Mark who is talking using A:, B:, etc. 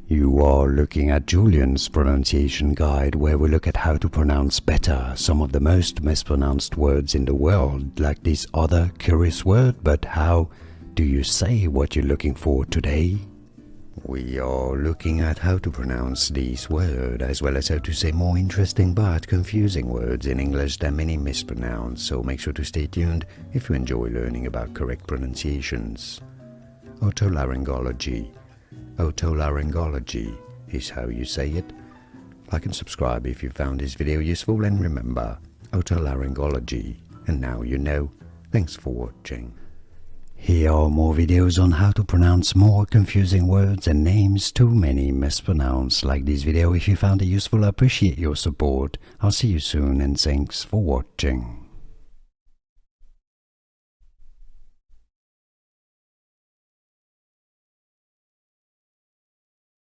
A: You are looking at Julian's pronunciation guide, where we look at how to pronounce better some of the most mispronounced words in the world, like this other curious word. But how do you say what you're looking for today? We are looking at how to pronounce this word, as well as how to say more interesting but confusing words in English that many mispronounce, so make sure to stay tuned if you enjoy learning about correct pronunciations. Otolaryngology. Otolaryngology is how you say it. Like and subscribe if you found this video useful, and remember, otolaryngology. And now you know. Thanks for watching. Here are more videos on how to pronounce more confusing words and names too many mispronounced. Like this video if you found it useful. I appreciate your support. I'll see you soon, and thanks for watching.